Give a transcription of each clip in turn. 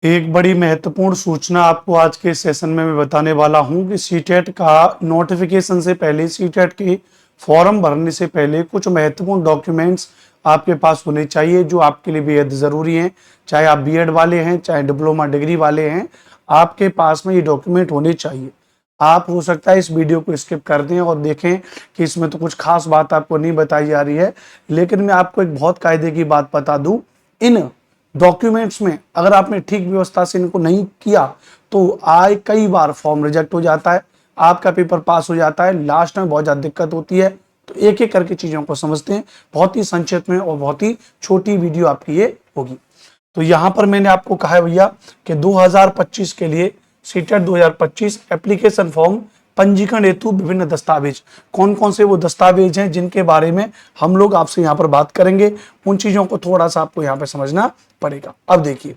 एक बड़ी महत्वपूर्ण सूचना आपको आज के सेशन में मैं बताने वाला हूं कि सीटेट का नोटिफिकेशन से पहले, सीटेट के फॉर्म भरने से पहले कुछ महत्वपूर्ण डॉक्यूमेंट्स आपके पास होने चाहिए जो आपके लिए बेहद ज़रूरी हैं। चाहे आप बीएड वाले हैं, चाहे डिप्लोमा डिग्री वाले हैं, आपके पास में ये डॉक्यूमेंट होने चाहिए। आप हो सकता है इस वीडियो को स्किप कर दें और देखें कि इसमें तो कुछ खास बात आपको नहीं बताई जा रही है, लेकिन मैं आपको एक बहुत कायदे की बात बता दूं। इन डॉक्यूमेंट्स में अगर आपने ठीक व्यवस्था से इनको नहीं किया तो कई बार फॉर्म रिजेक्ट हो जाता है, आपका पेपर पास हो जाता है, लास्ट में बहुत ज़्यादा दिक्कत होती है। तो एक एक करके चीज़ों को समझते हैं, बहुत ही संक्षिप्त में और बहुत ही छोटी वीडियो आपकी ये होगी। तो यहाँ पर मैंने आपको कहा है भैया कि 2025 के लिए सीटेट 2025 एप्लीकेशन फॉर्म पंजीकरण हेतु विभिन्न दस्तावेज, कौन कौन से वो दस्तावेज हैं जिनके बारे में हम लोग आपसे यहाँ पर बात करेंगे, उन चीजों को थोड़ा सा आपको यहाँ पे समझना पड़ेगा। अब देखिए,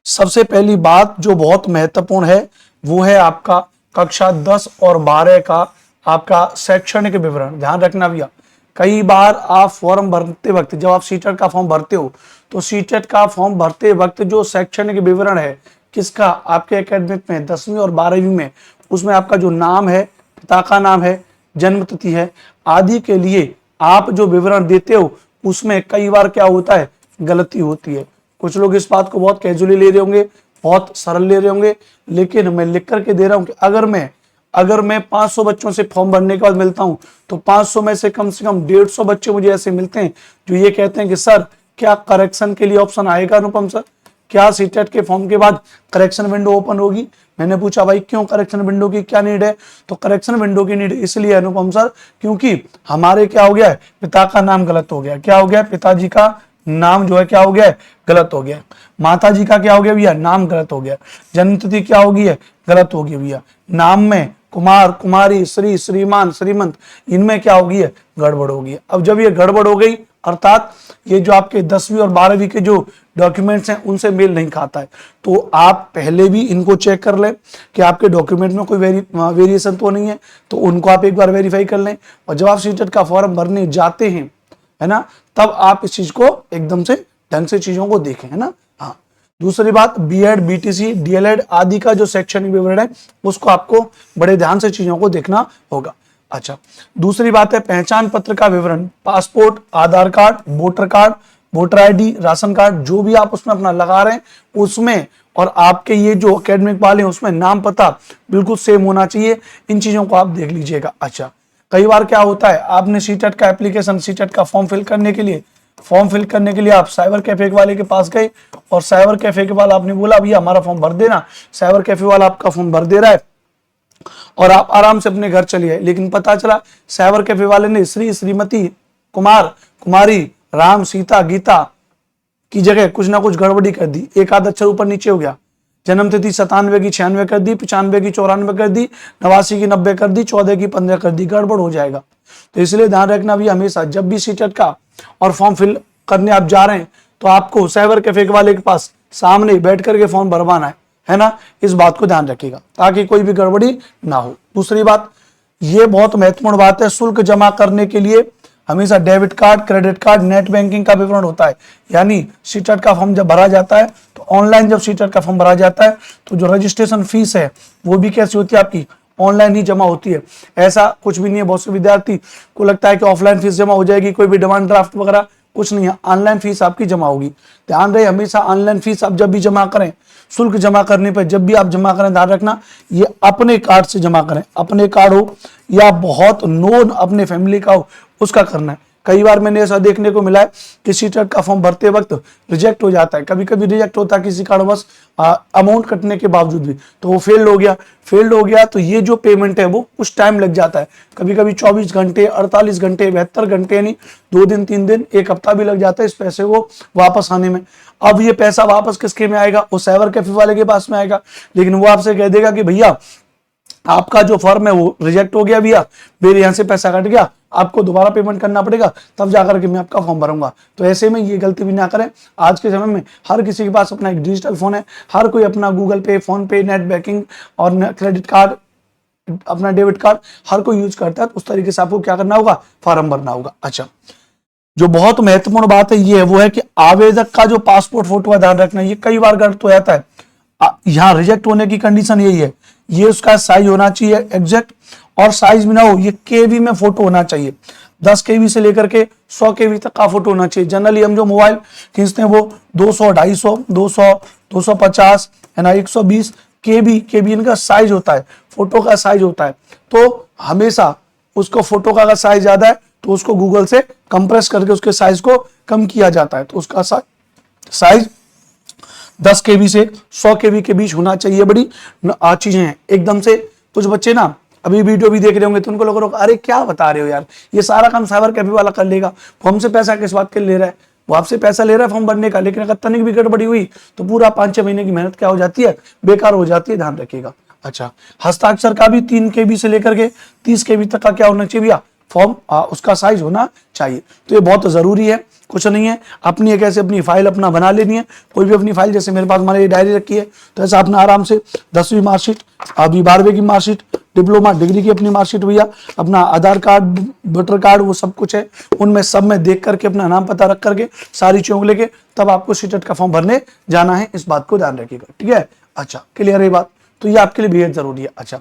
सबसे पहली बात जो बहुत महत्वपूर्ण है वो है आपका कक्षा 10 और 12 का आपका शैक्षणिक विवरण। ध्यान रखना भैया, कई बार आप फॉर्म भरते वक्त, जब आप सीटेट का फॉर्म भरते हो तो सीटेट का फॉर्म भरते वक्त जो शैक्षणिक विवरण है किसका, आपके एकेडमिक में 10वीं और 12वीं में, उसमें आपका जो नाम है, पिता का नाम है, जन्म तिथि है आदि के लिए आप जो विवरण देते हो उसमें कई बार क्या होता है, गलती होती है। कुछ लोग इस बात को बहुत कैजुअली ले रहे होंगे, बहुत सरल ले रहे होंगे, लेकिन मैं लिख करके दे रहा हूं कि अगर मैं 500 बच्चों से फॉर्म भरने के बाद मिलता हूं तो 500 में से कम 150 बच्चे मुझे ऐसे मिलते हैं जो ये कहते हैं कि सर क्या करेक्शन के लिए ऑप्शन आएगा अनुपम सर, क्या सीटेट के फॉर्म के बाद करेक्शन विंडो ओपन होगी। मैंने पूछा भाई क्यों, करेक्शन विंडो की क्या नीड है? तो करेक्शन विंडो की नीड इसलिए अनुपम सर क्योंकि हमारे क्या हो गया है, पिता का नाम गलत हो गया। क्या हो गया? पिताजी का नाम जो है क्या हो गया, गलत हो गया। माता जी का क्या हो गया भैया, नाम गलत हो गया। जन्म तिथि क्या होगी है, गलत होगी भैया। नाम में कुमार, कुमारी, श्री, श्रीमान, श्रीमंत, इनमें क्या होगी है, गड़बड़ होगी। अब जब ये गड़बड़ हो गई अर्थात ये जो आपके 10वीं और 12वीं के जो डॉक्यूमेंट्स हैं उनसे मेल नहीं खाता है, तो आप पहले भी इनको चेक कर लें कि आपके डॉक्यूमेंट में कोई वेरिएशन तो नहीं है, तो उनको आप एक बार वेरीफाई कर लें। और जब आप सीटेट का फॉर्म भरने जाते हैं, है ना, तब आप इस चीज को एकदम से ढंग से चीजों को देखें, है ना। हाँ, दूसरी बात, बीएड, बीटीसी, डीएलएड आदि का जो शैक्षणिक विवरण है उसको आपको बड़े ध्यान से चीजों को देखना होगा। अच्छा, दूसरी बात है पहचान पत्र का विवरण, passport, Aadhaar card, voter ID, ration card, जो भी आप उसमें अपना लगा रहे हैं उसमें, और आपके ये जो एकेडमिक वाले हैं उसमें नाम पता बिल्कुल सेम होना चाहिए। इन चीजों को आप देख लीजिएगा। अच्छा, कई बार क्या होता है, आपने सीटेट का एप्लीकेशन, सीटेट का फॉर्म फिल करने के लिए आप साइबर कैफे वाले के पास गए और साइबर कैफे के वाला आपने बोला भैया हमारा फॉर्म भर देना। साइबर कैफे वाला आपका फॉर्म भर दे रहा है और आप आराम से अपने घर चले गए, लेकिन पता चला साइबर कैफे वाले ने श्री, श्रीमती, कुमार, कुमारी, राम, सीता, गीता की जगह कुछ ना कुछ गड़बड़ी कर दी, एक आध अक्षर ऊपर नीचे हो गया। जन्म तिथि 97 की 96 कर दी, 95 की 94 कर दी, 89 की 90 कर दी, 14 की 15 कर दी, गड़बड़ हो जाएगा। तो इसलिए ध्यान रखना भी, हमेशा जब भी सीटेट का और फॉर्म फिल करने आप जा रहे हैं तो आपको साइबर कैफे वाले के पास सामने बैठ करके फॉर्म भरवाना है ना। इस बात को ध्यान रखिएगा ताकि कोई भी गड़बड़ी ना हो। दूसरी बात, ये बहुत महत्वपूर्ण बात है, शुल्क जमा करने के लिए हमेशा debit card, credit card, net banking का विवरण होता है। यानी सीटेट का फॉर्म जब भरा जाता है तो ऑनलाइन जब सीटेट का फॉर्म भरा जाता है तो जो रजिस्ट्रेशन फीस है वो भी कैसी होती है, आपकी ऑनलाइन ही जमा होती है। ऐसा कुछ भी नहीं है, बहुत से विद्यार्थी को लगता है कि ऑफलाइन फीस जमा हो जाएगी, कोई भी डिमांड ड्राफ्ट वगैरह कुछ नहीं है, ऑनलाइन फीस आपकी जमा होगी। ध्यान रहे हमेशा ऑनलाइन फीस आप जब भी जमा करें, शुल्क जमा करने पर जब भी आप जमा करें, ध्यान रखना ये अपने कार्ड से जमा करें। अपने कार्ड हो या बहुत नोन अपने फैमिली का हो उसका करना है। कई बार मैंने ऐसा देखने को मिला है कि सीटेट का फॉर्म भरते वक्त रिजेक्ट हो जाता है, कभी कभी रिजेक्ट होता है किसी कारणवश अमाउंट कटने के बावजूद भी, तो वो फेल्ड हो गया तो ये जो पेमेंट है वो कुछ टाइम लग जाता है, कभी कभी 24 घंटे, 48 घंटे, 72 घंटे, यानी 2 दिन, 3 दिन, 1 हफ्ता भी लग जाता है इस पैसे को वापस आने में। अब ये पैसा वापस किसके में आएगा, वो साइबर कैफे वाले के पास में आएगा, लेकिन वो आपसे कह देगा कि भैया आपका जो फॉर्म है वो रिजेक्ट हो गया भैया, मेरे यहाँ से पैसा कट गया, आपको दोबारा पेमेंट करना पड़ेगा, तब जाकर के मैं आपका फॉर्म भरूंगा। तो ऐसे में ये गलती भी ना करें। आज के समय में हर किसी के पास अपना एक डिजिटल फोन है, हर कोई अपना गूगल पे, फोन पे, नेट बैंकिंग और क्रेडिट कार्ड, अपना डेबिट कार्ड हर कोई यूज करता है। तो उस तरीके से आपको क्या करना होगा, फॉर्म भरना होगा। अच्छा, जो बहुत महत्वपूर्ण बात है ये है वो है कि आवेदक का जो पासपोर्ट फोटो का ध्यान रखना, ये कई बार गलत हो जाता है। यहाँ रिजेक्ट होने की कंडीशन यही है, ये उसका साइज होना चाहिए एग्जैक्ट, और साइज भी ना हो, ये केबी में फोटो होना चाहिए। 10 केबी से लेकर के 100 केबी तक का फोटो होना चाहिए। जनरली हम जो मोबाइल खींचते हैं वो 200, 250, 200, 250 है ना, 120 केबी इनका साइज होता है, फोटो का साइज होता है। तो हमेशा उसको फोटो का अगर साइज ज्यादा है तो उसको गूगल से कंप्रेस करके उसके साइज को कम किया जाता है। तो उसका साइज 10 केबी से 100 केबी के बीच होना चाहिए। बड़ी चीजें हैं एकदम से। कुछ बच्चे ना अभी वीडियो भी देख रहे होंगे तो उनको लग रहा होगा अरे क्या बता रहे हो यार, ये सारा काम साइबर कैफे वाला कर लेगा, वो हमसे पैसा किस बात के ले रहा है। वो आपसे पैसा ले रहा है फॉर्म भरने का, लेकिन अगर तनिक भी गड़बड़ी हुई तो पूरा 5-6 महीने की मेहनत क्या हो जाती है, बेकार हो जाती है, ध्यान रखिएगा। अच्छा, हस्ताक्षर का भी 3 केबी से लेकर के 30 केबी तक का क्या होना चाहिए भैया, फॉर्म उसका साइज होना चाहिए। तो ये बहुत जरूरी है, कुछ नहीं है। अपनी एक ऐसे अपनी फाइल अपना बना लेनी है, कोई भी अपनी फाइल, जैसे मेरे पास हमारी डायरी रखी है तो ऐसा अपना आराम से 10वीं मार्कशीट, अभी 12वीं की मार्कशीट, डिप्लोमा डिग्री की अपनी मार्कशीट भैया, अपना आधार कार्ड, वोटर कार्ड, वो सब कुछ है, उनमें सब में देख करके अपना नाम पता रख करके सारी चीजों लेके तब आपको सीटेट का फॉर्म भरने जाना है। इस बात को ध्यान रखिएगा, ठीक है। अच्छा, क्लियर है बात, तो ये आपके लिए बेहद जरूरी है। अच्छा,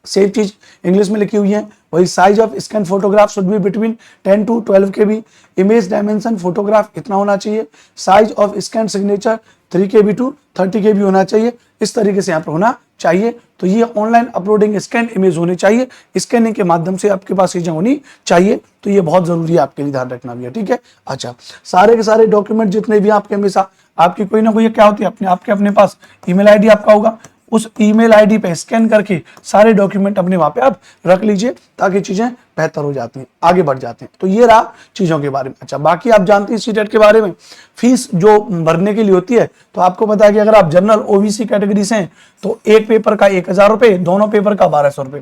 सेम चीज इंग्लिश में लिखी हुई है वही, size of scan photograph should be between 10 to 12 KB, image dimension photograph इतना होना चाहिए, size of scan signature 3 KB to 30 केबी होना चाहिए। इस तरीके से यहाँ पर होना चाहिए। तो ये ऑनलाइन अपलोडिंग स्कैन इमेज होनी चाहिए, स्कैनिंग के माध्यम से आपके पास चीजें होनी चाहिए। तो ये बहुत जरूरी है आपके लिए, ध्यान रखना भी है, ठीक है। अच्छा, सारे के सारे डॉक्यूमेंट जितने भी आपके हमेशा आपकी कोई ना कोई क्या होती है, अपने पास ईमेल आईडी आपका होगा, उस ईमेल आईडी पे स्कैन करके सारे डॉक्यूमेंट अपने वहां पे आप रख लीजिए ताकि चीजें बेहतर हो जाती हैं, आगे बढ़ जाते हैं। तो ये रहा चीजों के बारे में। अच्छा, बाकी आप जानते हैं सीटेट के बारे में, फीस जो भरने के लिए होती है तो आपको पता है कि अगर आप जनरल ओबीसी कैटेगरी से हैं तो एक पेपर का 1000 रुपए, दोनों पेपर का 1200 रुपए।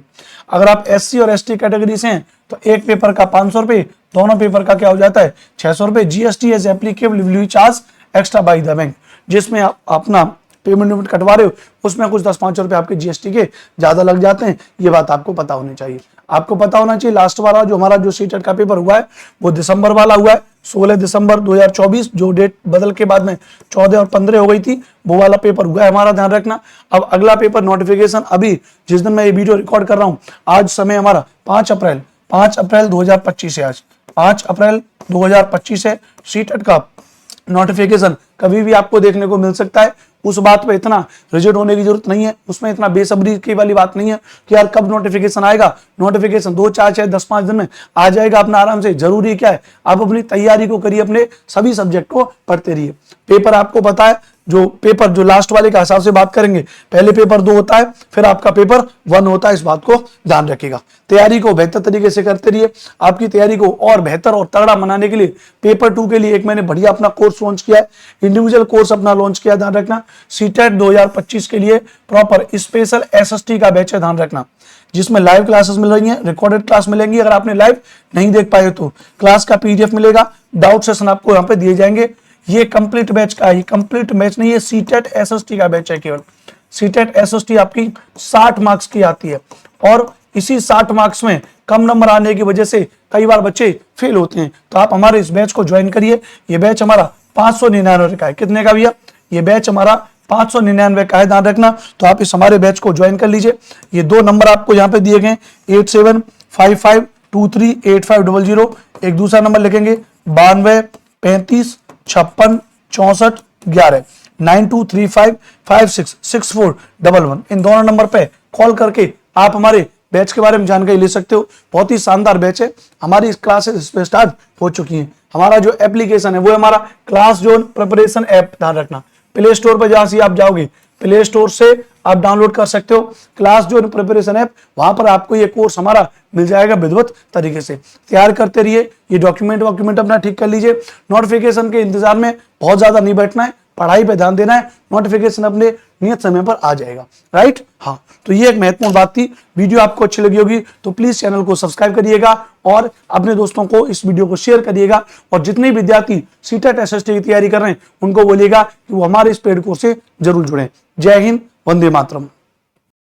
अगर आप एससी और एसटी कैटेगरी से हैं तो एक पेपर का 500 रुपए, दोनों पेपर का क्या हो जाता है 600 रुपए। GST is applicable charge extra by the bank, जिसमें आप अपना पेमेंट कटवा रहे हो उसमें कुछ 10-5 रुपए आपके जीएसटी के ज्यादा लग जाते हैं। ये बात आपको पता होनी चाहिए। आपको पता होना चाहिए लास्ट वाला जो हमारा जो सीटेट का पेपर हुआ है वो दिसंबर वाला हुआ है, 16 दिसंबर 2024, जो डेट बदल के बाद में 14 और 15 हो गई थी, वो वाला पेपर हुआ है हमारा, ध्यान रखना। अब अगला पेपर नोटिफिकेशन अभी जिस दिन मैं ये वीडियो रिकॉर्ड कर रहा हूँ, आज समय हमारा 5 अप्रैल 2025 है। आज 5 अप्रैल 2025 है। सीटेट का नोटिफिकेशन कभी भी आपको देखने को मिल सकता है। उस बात पे इतना रिजिड होने की जरूरत नहीं है, उसमें इतना बेसब्री की वाली बात नहीं है कि यार कब नोटिफिकेशन आएगा। नोटिफिकेशन 2, 4, 6, 10, 5 दिन में आ जाएगा, अपना आराम से। जरूरी क्या है, आप अपनी तैयारी को करिए, अपने सभी सब्जेक्ट को पढ़ते रहिए। पेपर आपको पता है, जो पेपर जो लास्ट वाले का हिसाब से बात करेंगे, पहले पेपर 2 होता है, फिर आपका पेपर 1 होता है। इस बात को ध्यान रखिएगा। तैयारी को बेहतर तरीके से करते रहिए। आपकी तैयारी को और बेहतर और तगड़ा बनाने के लिए पेपर 2 के लिए एक मैंने बढ़िया अपना कोर्स लॉन्च किया है, इंडिविजुअल कोर्स अपना लॉन्च किया, ध्यान रखना। सीटेट 2025 के लिए प्रॉपर स्पेशल एसएसटी का बैच है, ध्यान रखना, जिसमें लाइव क्लासेस मिल रही हैं, रिकॉर्डेड क्लास मिलेंगी। अगर आपने लाइव नहीं देख पाए तो क्लास का पीडीएफ मिलेगा, डाउट सेशन आपको यहाँ पे दिए जाएंगे। ये कंप्लीट बैच का, ये कंप्लीट बैच नहीं है, सीटेट एसएसटी का बैच है केवल। सीटेट एसएसटी आपकी 60 मार्क्स की आती है, और इसी 60 मार्क्स में कम नंबर आने की वजह से कई बार बच्चे फेल होते हैं। तो आप हमारे इस बैच को ज्वाइन करिए। ये बैच हमारा 599 का है। कितने का भैया? ये बैच हमारा 599 का है, ध्यान रखना। तो आप इस हमारे बैच को ज्वाइन कर लीजिए। ये 2 नंबर आपको यहाँ पे दिए गए, 8755238500। एक दूसरा नंबर लिखेंगे 92 35 56 64 11, 9235566411। इन दोनों नंबर पे कॉल करके आप हमारे बैच के बारे में जानकारी ले सकते हो। बहुत ही शानदार बैच है। हमारी क्लासेस इस पे स्टार्ट हो चुकी हैं। हमारा जो एप्लीकेशन है वो है हमारा क्लास जोन प्रिपरेशन ऐप, ध्यान रखना। प्ले स्टोर पर जहां से आप जाओगे, प्ले स्टोर से आप डाउनलोड कर सकते हो क्लास जोन प्रिपरेशन ऐप। वहां पर आपको ये कोर्स हमारा मिल जाएगा विधिवत तरीके से। तैयार करते रहिए। ये डॉक्यूमेंट अपना ठीक कर लीजिए। नोटिफिकेशन के इंतजार में बहुत ज्यादा नहीं बैठना है, पढ़ाई पे ध्यान देना है। नोटिफिकेशन अपने नियत समय पर आ जाएगा, राइट। हाँ, तो ये एक महत्वपूर्ण बात थी। वीडियो आपको अच्छी लगी होगी तो प्लीज चैनल को सब्सक्राइब करिएगा और अपने दोस्तों को इस वीडियो को शेयर करिएगा। और जितने विद्यार्थी सीटेट एसएसटी की तैयारी कर रहे हैं उनको बोलिएगा कि वो हमारे इस पेड कोर्स से जरूर जुड़े। जय हिंद, वंदे मातरम।